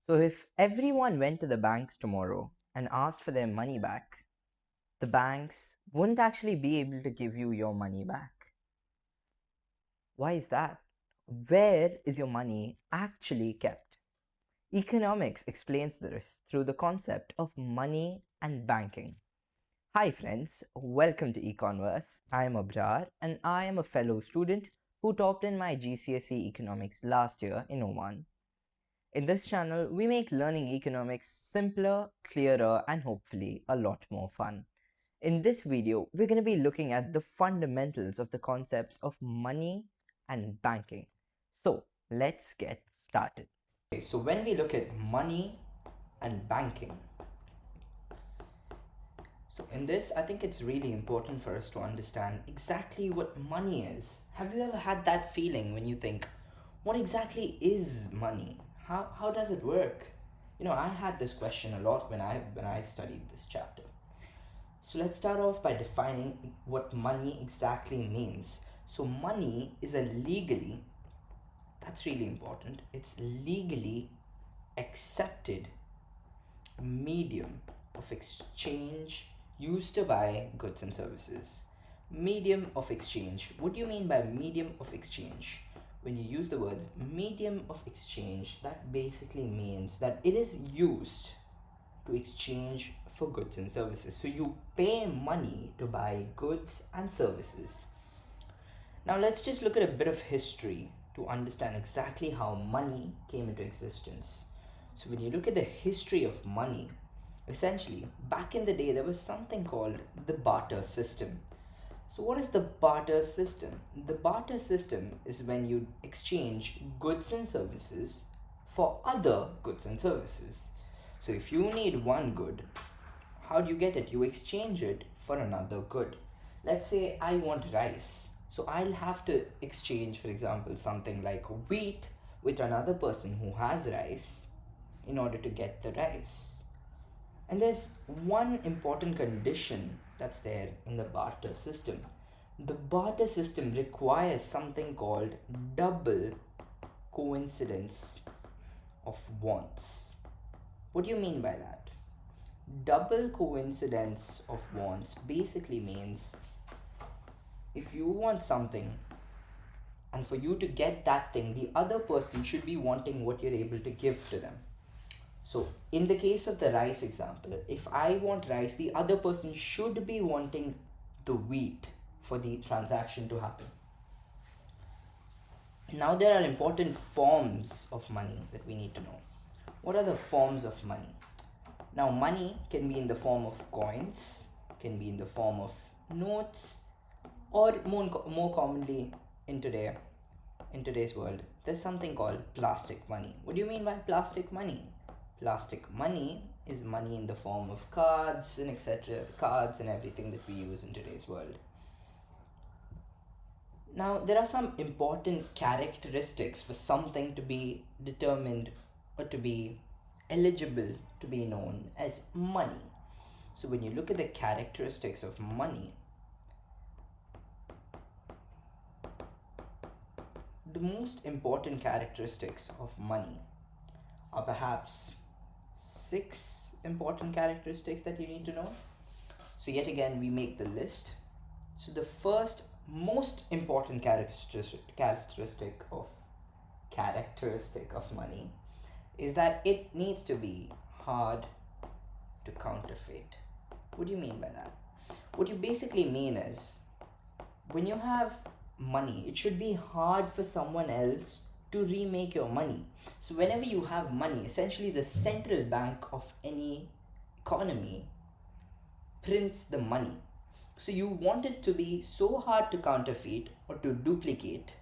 So, if everyone went to the banks tomorrow and asked for their money back, the banks wouldn't actually be able to give you your money back. Why is that? Where is your money actually kept? Economics explains this through the concept of money and banking. Hi, friends, welcome to Econverse. I am Abrar and I am a fellow student who topped in my GCSE Economics last year in Oman. In this channel, we make learning economics simpler, clearer, and hopefully a lot more fun. In this video, we're going to be looking at the fundamentals of the concepts of money and banking. So, let's get started. Okay, so when we look at money and banking, so in this, I think it's really important for us to understand exactly what money is. Have you ever had that feeling when you think, what exactly is money? How does it work? I had this question a lot when I studied this chapter. So let's start off by defining what money exactly means. So money is a legally, that's really important, it's legally accepted medium of exchange used to buy goods and services. Medium of exchange. What do you mean by medium of exchange? When you use the words medium of exchange, that basically means that it is used to exchange for goods and services. So you pay money to buy goods and services. Now let's just look at a bit of history to understand exactly how money came into existence. So when you look at the history of money, essentially back in the day there was something called the barter system. So what is the barter system? The barter system is when you exchange goods and services for other goods and services. So if you need one good, how do you get it? You exchange it for another good. Let's say I want rice. So I'll have to exchange, for example, something like wheat with another person who has rice in order to get the rice. And there's one important condition that's there in the barter system. The barter system requires something called double coincidence of wants. What do you mean by that? Double coincidence of wants basically means if you want something and for you to get that thing, the other person should be wanting what you're able to give to them. So, in the case of the rice example, if I want rice, the other person should be wanting the wheat for the transaction to happen. Now, there are important forms of money that we need to know. What are the forms of money? Now, money can be in the form of coins, can be in the form of notes, or more commonly in today's world, there's something called plastic money. What do you mean by plastic money? Plastic money is money in the form of cards and etc. Cards and everything that we use in today's world. Now, there are some important characteristics for something to be determined or to be eligible to be known as money. So, when you look at the characteristics of money, the most important characteristics of money are perhaps 6 important characteristics that you need to know. So, yet again, we make the list. So, the first most important characteristic of money is that it needs to be hard to counterfeit. What do you mean by that? What you basically mean is when you have money, it should be hard for someone else to remake your money. So, whenever you have money, essentially the central bank of any economy prints the money. So, you want it to be so hard to counterfeit or to duplicate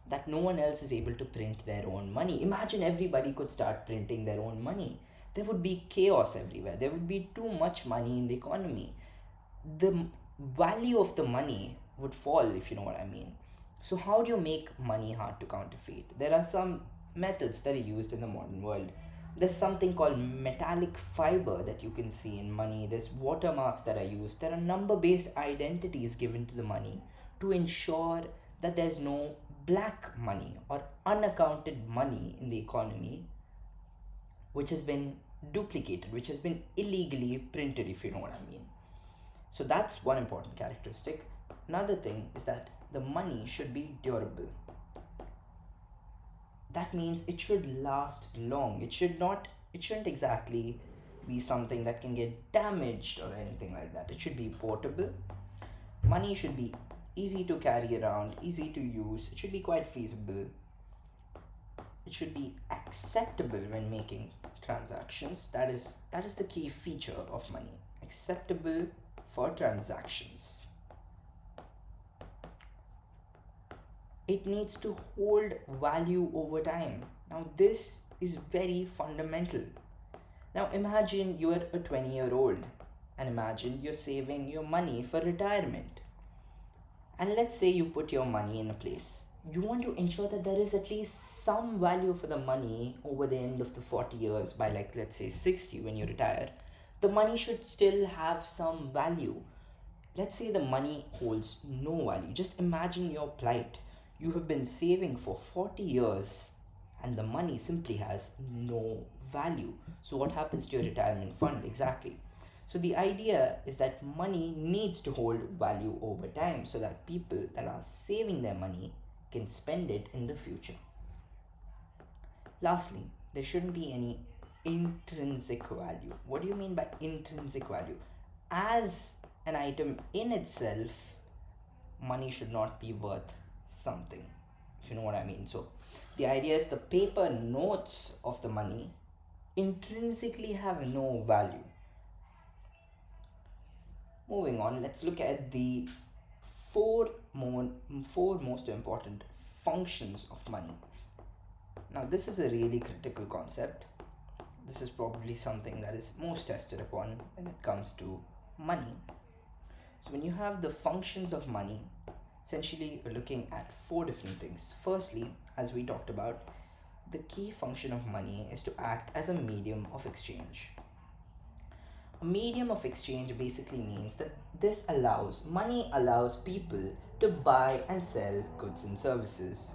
that no one else is able to print their own money. Imagine everybody could start printing their own money. There would be chaos everywhere. There would be too much money in the economy. The value of the money would fall, if you know what I mean. So, how do you make money hard to counterfeit? There are some methods that are used in the modern world. There's something called metallic fiber that you can see in money. There's watermarks that are used. There are number based identities given to the money to ensure that there's no black money or unaccounted money in the economy which has been duplicated, which has been illegally printed, if you know what I mean. So that's one important characteristic. Another thing is that the money should be durable. That means it should last long. It shouldn't exactly be something that can get damaged or anything like that. It should be portable. Money should be easy to carry around, easy to use. It should be quite feasible. It should be acceptable when making transactions. That is the key feature of money. Acceptable for transactions. It needs to hold value over time. Now, this is very fundamental. Now, imagine you are a 20-year-old and imagine you're saving your money for retirement. And let's say you put your money in a place. You want to ensure that there is at least some value for the money over the end of the 40 years by, like, let's say 60 when you retire. The money should still have some value. Let's say the money holds no value. Just imagine your plight. You have been saving for 40 years and the money simply has no value. So, what happens to your retirement fund exactly? So, the idea is that money needs to hold value over time so that people that are saving their money can spend it in the future. Lastly, there shouldn't be any intrinsic value. What do you mean by intrinsic value? As an item in itself, money should not be worth something, if you know what I mean. So, the idea is the paper notes of the money intrinsically have no value. Moving on, let's look at the four most important functions of money. Now, this is a really critical concept. This is probably something that is most tested upon when it comes to money. So, when you have the functions of money, essentially we're looking at four different things. Firstly, as we talked about, the key function of money is to act as a medium of exchange. A medium of exchange basically means that money allows people to buy and sell goods and services.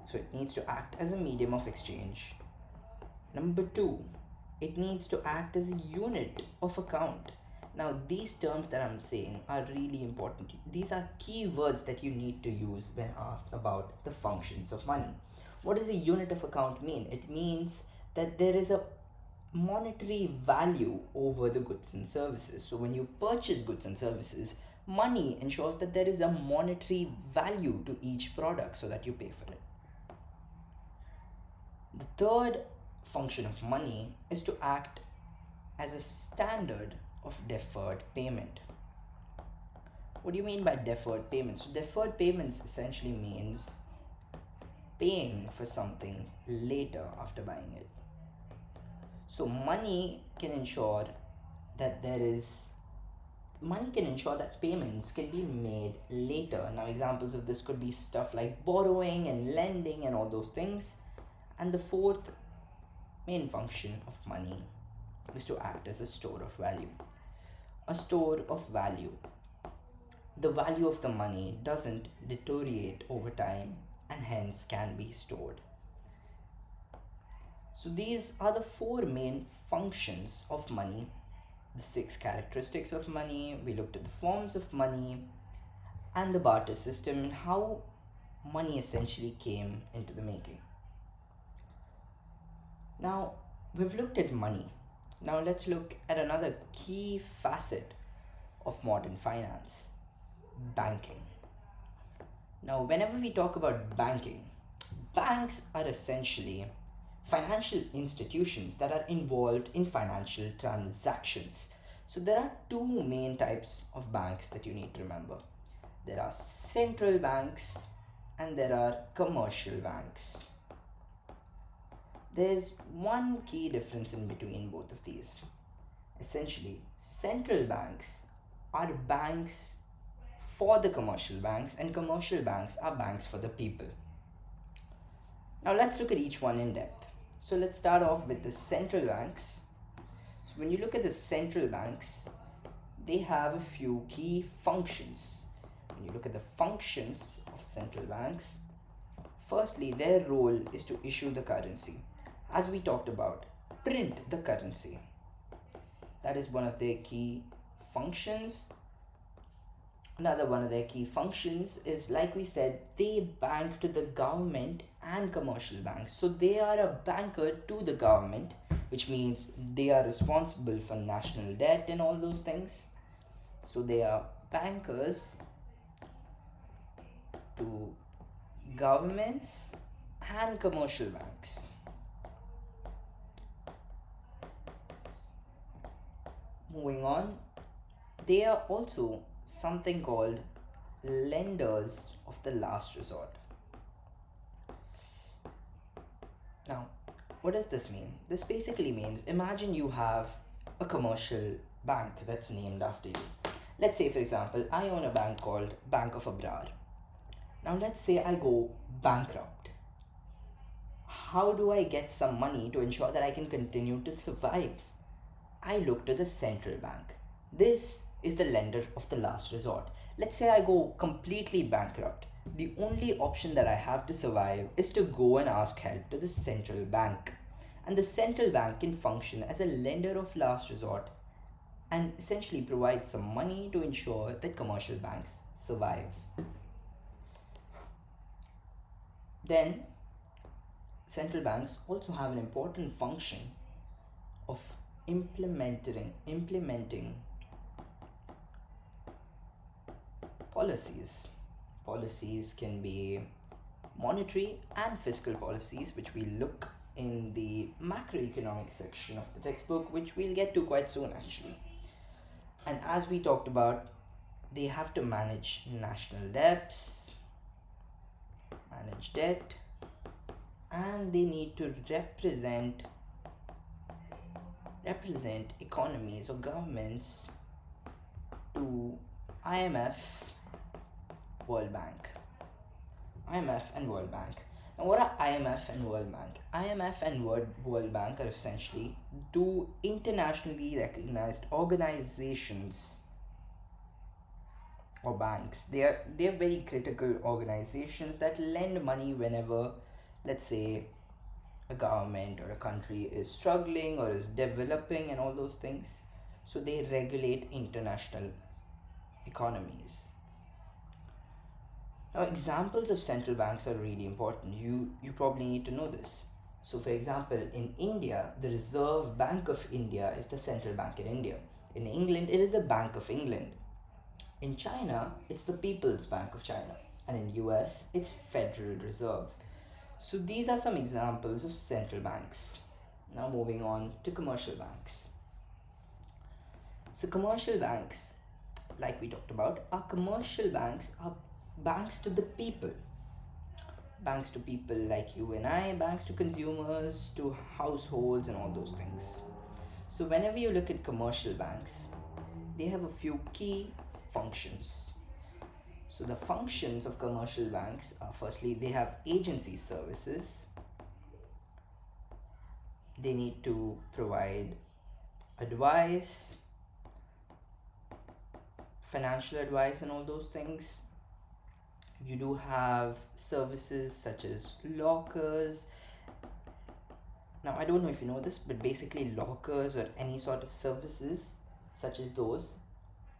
So it needs to act as a medium of exchange. Number two, it needs to act as a unit of account. Now, these terms that I'm saying are really important. These are key words that you need to use when asked about the functions of money. What does a unit of account mean? It means that there is a monetary value over the goods and services. So when you purchase goods and services, money ensures that there is a monetary value to each product so that you pay for it. The third function of money is to act as a standard of deferred payment. What do you mean by deferred payments? So deferred payments essentially means paying for something later after buying it. So money can ensure that payments can be made later. Now, examples of this could be stuff like borrowing and lending and all those things. And the fourth main function of money is to act as a store of value. A store of value. The value of the money doesn't deteriorate over time and hence can be stored. So these are the four main functions of money, the 6 characteristics of money. We looked at the forms of money and the barter system and how money essentially came into the making. Now, we've looked at money. Now let's look at another key facet of modern finance, banking. Now, whenever we talk about banking, banks are essentially financial institutions that are involved in financial transactions. So there are two main types of banks that you need to remember. There are central banks and there are commercial banks. There's one key difference in between both of these. Essentially, central banks are banks for the commercial banks and commercial banks are banks for the people. Now let's look at each one in depth. So let's start off with the central banks. So when you look at the central banks, they have a few key functions. When you look at the functions of central banks, firstly, their role is to issue the currency. As we talked about, print the currency. That is one of their key functions. Another one of their key functions is, like we said, they bank to the government and commercial banks. So they are a banker to the government, which means they are responsible for national debt and all those things. So they are bankers to governments and commercial banks. Moving on, they are also something called lenders of the last resort. Now, what does this mean? This basically means, imagine you have a commercial bank that's named after you. Let's say, for example, I own a bank called Bank of Abrar. Now, let's say I go bankrupt. How do I get some money to ensure that I can continue to survive? I look to the central bank. This is the lender of the last resort. Let's say I go completely bankrupt. The only option that I have to survive is to go and ask help to the central bank. And the central bank can function as a lender of last resort and essentially provide some money to ensure that commercial banks survive. Then, central banks also have an important function of implementing policies. Policies can be monetary and fiscal policies, which we look in the macroeconomics section of the textbook, which we'll get to quite soon actually. And as we talked about, they have to manage national debts, manage debt, and they need to represent economies or governments to IMF, World Bank. IMF and World Bank. Now, what are IMF and World Bank? IMF and World Bank are essentially two internationally recognized organizations or banks. They are very critical organizations that lend money whenever, let's say, a government or a country is struggling or is developing and all those things. So they regulate international economies. Now, examples of central banks are really important. You probably need to know this. So, for example, in India, the Reserve Bank of India is the central bank in India. In England, it is the Bank of England. In China, it's the People's Bank of China. And in US, it's Federal Reserve. So these are some examples of central banks. Now moving on to commercial banks. So commercial banks, like we talked about, are banks to the people. Banks to people like you and I, banks to consumers, to households and all those things. So whenever you look at commercial banks, they have a few key functions. So the functions of commercial banks are, firstly, they have agency services. They need to provide advice, financial advice and all those things. You do have services such as lockers. Now, I don't know if you know this, but basically lockers or any sort of services such as those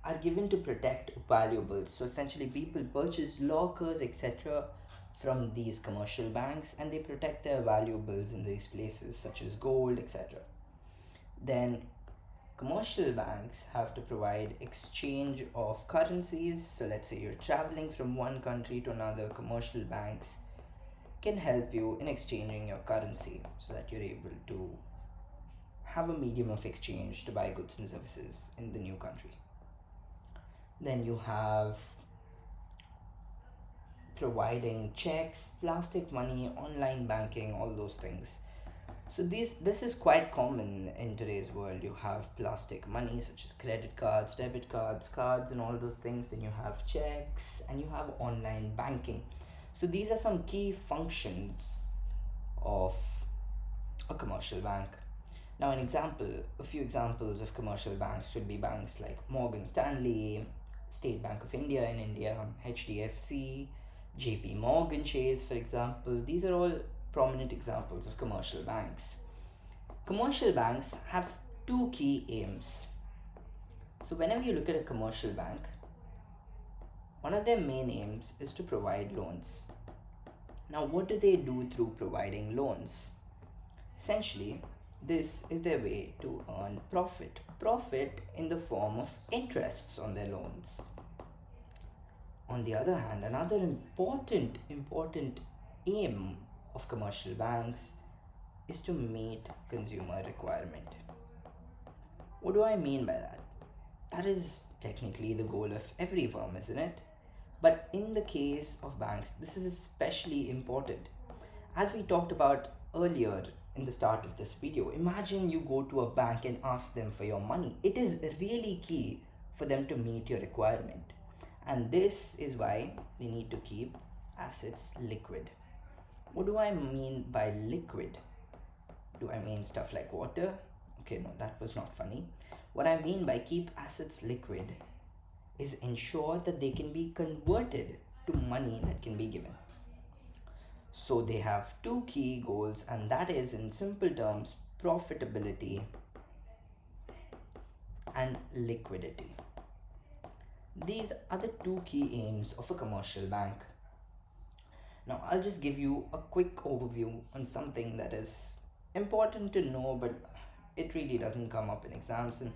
are given to protect valuables. So essentially people purchase lockers, etc., from these commercial banks, and they protect their valuables in these places such as gold, etc. Then commercial banks have to provide exchange of currencies. So let's say you're traveling from one country to another, commercial banks can help you in exchanging your currency so that you're able to have a medium of exchange to buy goods and services in the new country. Then you have providing checks, plastic money, online banking, all those things. So this is quite common in today's world. You have plastic money such as credit cards, debit cards, cards and all those things. Then you have checks and you have online banking. So these are some key functions of a commercial bank. Now a few examples of commercial banks should be banks like Morgan Stanley, State Bank of India in India, HDFC, JP Morgan Chase, for example. These are all prominent examples of commercial banks. Commercial banks have two key aims. So, whenever you look at a commercial bank, one of their main aims is to provide loans. Now, what do they do through providing loans? Essentially, this is their way to earn profit. Profit in the form of interests on their loans. On the other hand, another important aim of commercial banks is to meet consumer requirement. What do I mean by that? That is technically the goal of every firm, isn't it? But in the case of banks, this is especially important. As we talked about earlier in the start of this video, imagine you go to a bank and ask them for your money. It is really key for them to meet your requirement. And this is why they need to keep assets liquid. What do I mean by liquid? Do I mean stuff like water? Okay, no, that was not funny. What I mean by keep assets liquid is ensure that they can be converted to money that can be given. So they have two key goals, and that is, in simple terms, profitability and liquidity. These are the two key aims of a commercial bank. Now, I'll just give you a quick overview on something that is important to know, but it really doesn't come up in exams. And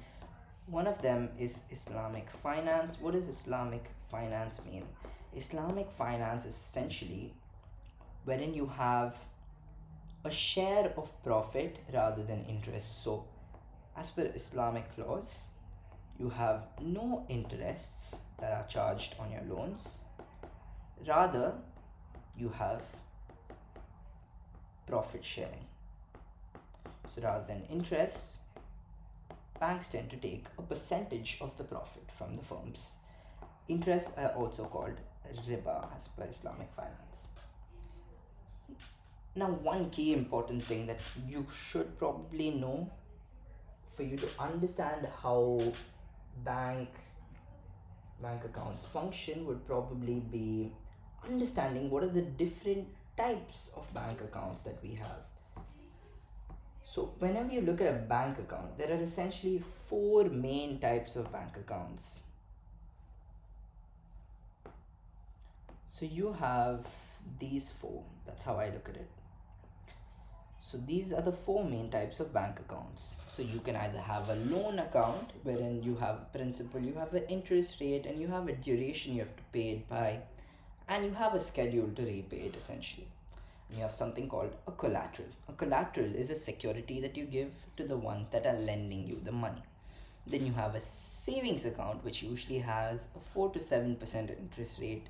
one of them is Islamic finance. What does Islamic finance mean? Islamic finance is essentially wherein you have a share of profit rather than interest. So, as per Islamic laws, you have no interests that are charged on your loans. Rather, you have profit sharing. So, rather than interest, banks tend to take a percentage of the profit from the firms. Interests are also called riba as per Islamic finance. Now, one key important thing that you should probably know for you to understand how bank bank accounts function would probably be understanding what are the different types of bank accounts that we have. So, whenever you look at a bank account, there are essentially four main types of bank accounts. So, you have these four, that's how I look at it. So, these are the four main types of bank accounts. So, you can either have a loan account wherein you have principal, you have an interest rate, and you have a duration you have to pay it by, and you have a schedule to repay it essentially. You have something called a collateral. A collateral is a security that you give to the ones that are lending you the money. Then you have a savings account, which usually has a 4 to 7% interest rate,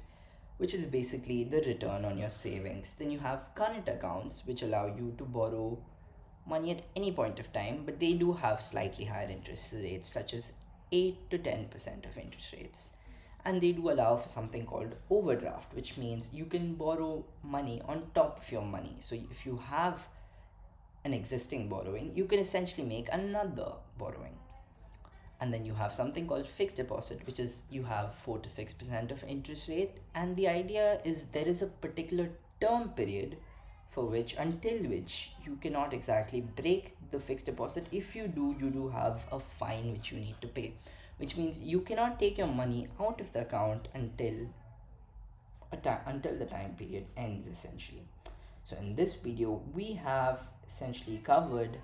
which is basically the return on your savings. Then you have current accounts, which allow you to borrow money at any point of time, but they do have slightly higher interest rates, such as 8 to 10% of interest rates. And they do allow for something called overdraft, which means you can borrow money on top of your money. So if you have an existing borrowing, you can essentially make another borrowing. And then you have something called fixed deposit, which is you have 4 to 6% of interest rate, and the idea is there is a particular term period for which until which you cannot exactly break the fixed deposit. If you do, you do have a fine which you need to pay, which means you cannot take your money out of the account until the time period ends essentially. So in this video we have essentially covered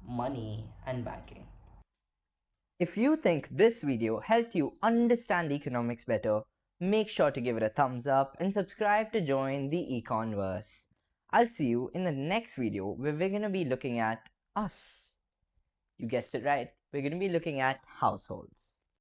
money and banking. If you think this video helped you understand economics better, make sure to give it a thumbs up and subscribe to join the Econverse. I'll see you in the next video where we're going to be looking at us. You guessed it right, we're going to be looking at households.